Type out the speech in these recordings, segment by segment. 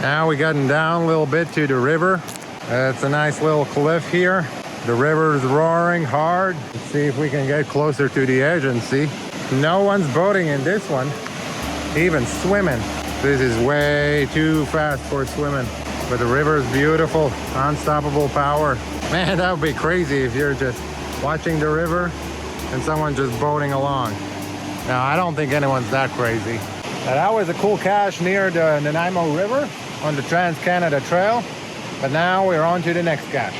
Now we're getting down a little bit to the river. It's a nice little cliff here. The river is roaring hard. Let's see if we can get closer to the edge and see. No one's boating in this one, even swimming. This is way too fast for swimming. But the river is beautiful, unstoppable power. Man, that would be crazy if you're just watching the river and someone just boating along. Now, I don't think anyone's that crazy. Now, that was a cool cache near the Nanaimo River on the Trans-Canada Trail. But now we're on to the next cache.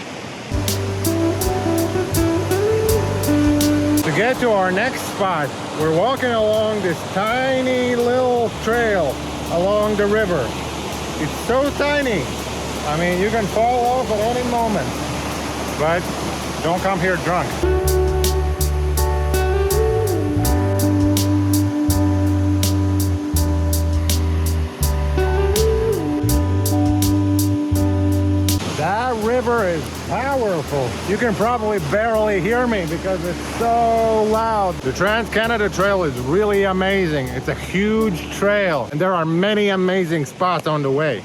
To get to our next spot, we're walking along this tiny little trail along the river. It's so tiny. I mean, you can fall off at any moment. But don't come here drunk. That river is powerful. You can probably barely hear me because it's so loud. The Trans-Canada Trail is really amazing. It's a huge trail and there are many amazing spots on the way.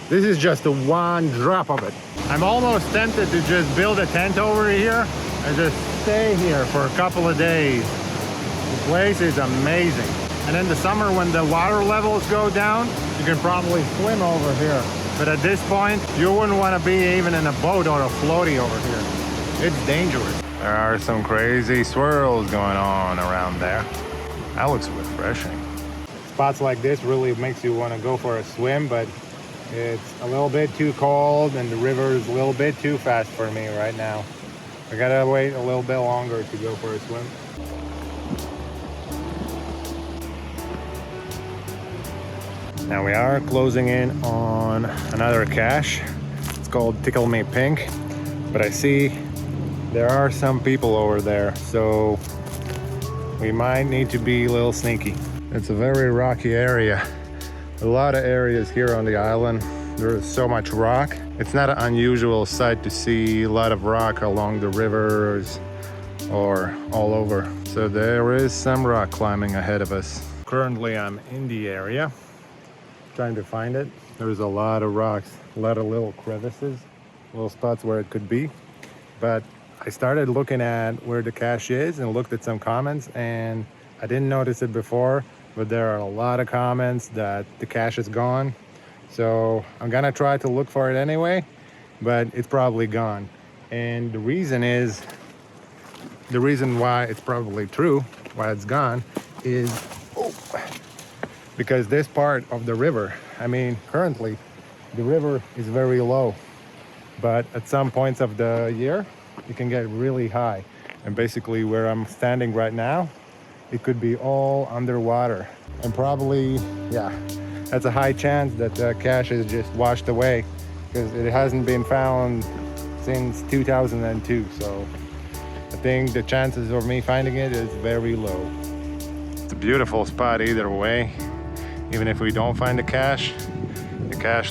This is just the one drop of it. I'm almost tempted to just build a tent over here and just stay here for a couple of days. The place is amazing. And in the summer when the water levels go down, you can probably swim over here. But at this point, you wouldn't want to be even in a boat or a floaty over here. It's dangerous. There are some crazy swirls going on around there. That looks refreshing. Spots like this really makes you want to go for a swim, but it's a little bit too cold and the river is a little bit too fast for me right now. I gotta wait a little bit longer to go for a swim. Now we are closing in on another cache. It's called Tickle Me Pink, but I see there are some people over there, so we might need to be a little sneaky. It's a very rocky area. A lot of areas here on the island, there is so much rock. It's not an unusual sight to see a lot of rock along the rivers or all over. So there is some rock climbing ahead of us. Currently I'm in the area, trying to find it. There's a lot of rocks, a lot of little crevices, little spots where it could be. But I started looking at where the cache is and looked at some comments, and I didn't notice it before, but there are a lot of comments that the cache is gone. So I'm gonna try to look for it anyway, but it's probably gone. And the reason why it's probably true, why it's gone, is because this part of the river, I mean, currently the river is very low, but at some points of the year, it can get really high. And basically where I'm standing right now, it could be all underwater. And probably, yeah, that's a high chance that the cache is just washed away because it hasn't been found since 2002. So I think the chances of me finding it is very low. It's a beautiful spot either way. Even if we don't find the cache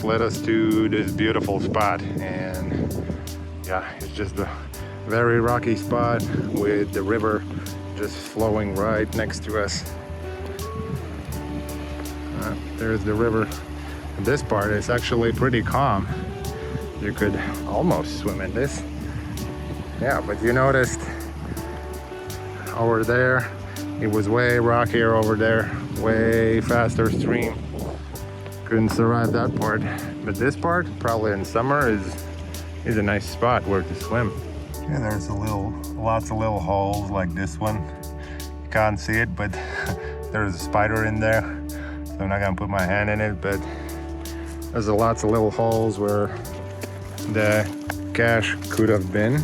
led us to this beautiful spot. And yeah, it's just a very rocky spot with the river just flowing right next to us. There's the river. And this part is actually pretty calm. You could almost swim in this. Yeah, but you noticed over there, it was way rockier over there, way faster stream. Couldn't survive that part. But this part, probably in summer, is a nice spot where to swim. Yeah, there's lots of little holes like this one. You can't see it, but there's a spider in there. So I'm not gonna put my hand in it, but there's lots of little holes where the cache could have been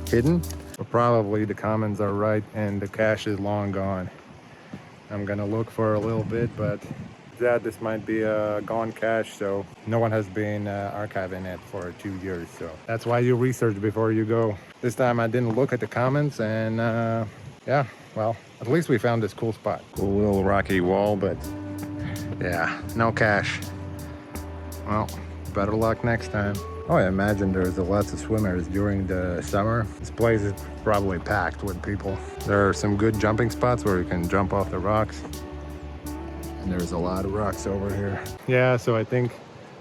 hidden. But probably the comments are right and the cache is long gone. I'm gonna look for a little bit, but that this might be a gone cache, so no one has been archiving it for 2 years. So that's why you research before you go. This time I didn't look at the comments, and yeah, well, at least we found this cool spot. Cool little rocky wall, but yeah, no cache. Well, better luck next time. Oh, I imagine there's lots of swimmers during the summer. This place is probably packed with people. There are some good jumping spots where you can jump off the rocks. And there's a lot of rocks over here. Yeah, so I think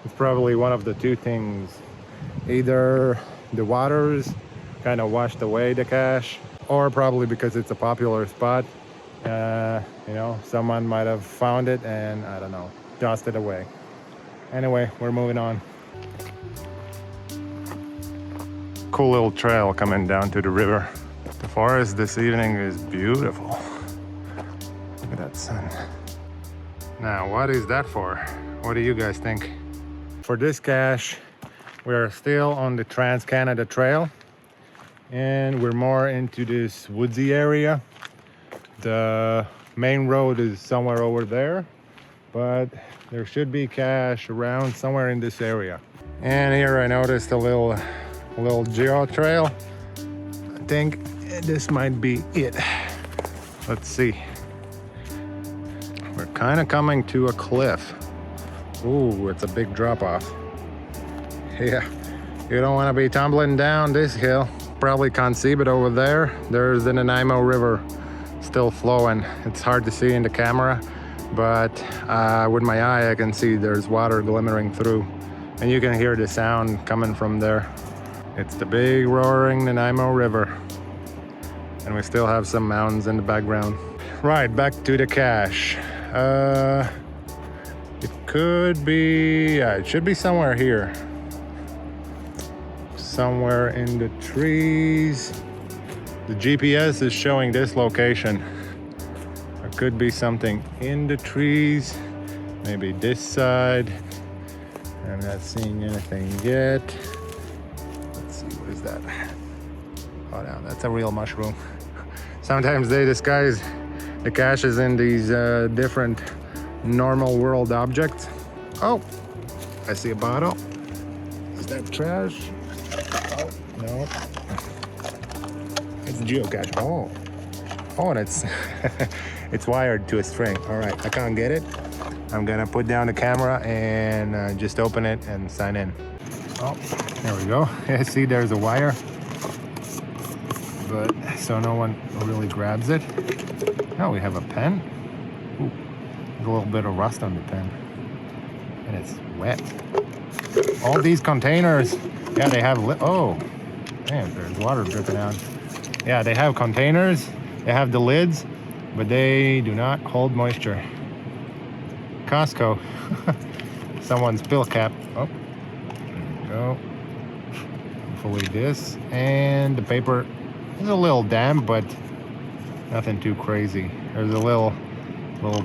It's probably one of the two things. Either the waters kind of washed away the cache, or probably because it's a popular spot. You know, someone might have found it and, I don't know, tossed it away. Anyway, we're moving on. Cool little trail coming down to the river. The forest this evening is beautiful. Look at that sun. Now, what is that for? What do you guys think? For this cache, we're still on the Trans-Canada Trail, and we're more into this woodsy area. The main road is somewhere over there, but there should be cache around somewhere in this area. And here I noticed a little geo trail. I think this might be it. Let's see. We're kind of coming to a cliff. Ooh, it's a big drop off. Yeah, you don't want to be tumbling down this hill. Probably can't see, but over there, there's the Nanaimo River still flowing. It's hard to see in the camera, but with my eye I can see there's water glimmering through, and you can hear the sound coming from there. It's the big roaring Nanaimo River, and we still have some mountains in the background. Right, back to the cache. It could be, yeah, it should be somewhere here. Somewhere in the trees. The GPS is showing this location. There could be something in the trees, maybe this side. I'm not seeing anything yet. Let's see, what is that? Oh no, that's a real mushroom. Sometimes they disguise the caches in these different normal world objects. Oh, I see a bottle. Is that trash? Oh, no. It's a geocache. Oh, and it's it's wired to a string. All right, I can't get it. I'm gonna put down the camera and just open it and sign in. Oh, there we go. See, there's a wire, but so no one really grabs it. Now we have a pen. Ooh, there's a little bit of rust on the pen, and it's wet. All these containers, yeah, they have oh, man, there's water dripping out. Yeah, they have containers, they have the lids, but they do not hold moisture. Costco. Someone's pill cap. Oh, there we go. Hopefully this. And the paper is a little damp, but nothing too crazy. There's a little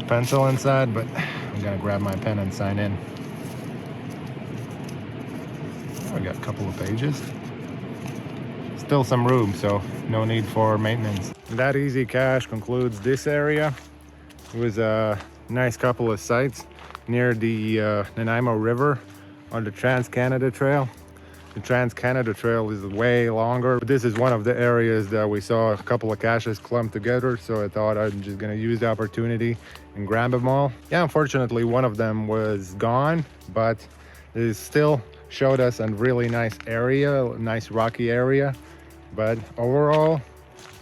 pencil inside, but I'm gonna grab my pen and sign in. Oh, we got a couple of pages. Still some room, so no need for maintenance. That easy cache concludes this area. It was a nice couple of sites near the Nanaimo River on the Trans-Canada Trail. The Trans-Canada Trail is way longer, but this is one of the areas that we saw a couple of caches clumped together, so I thought I'm just gonna use the opportunity and grab them all. Yeah, unfortunately one of them was gone, but it still showed us a really nice area, a nice rocky area. But overall,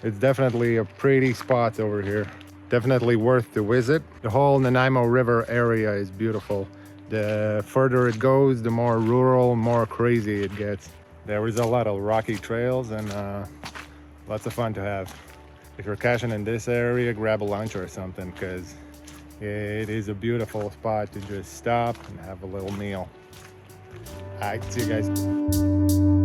it's definitely a pretty spot over here. Definitely worth to visit. The whole Nanaimo River area is beautiful. The further it goes, the more rural, more crazy it gets. There is a lot of rocky trails and lots of fun to have. If you're caching in this area, grab a lunch or something, because it is a beautiful spot to just stop and have a little meal. All right, see you guys.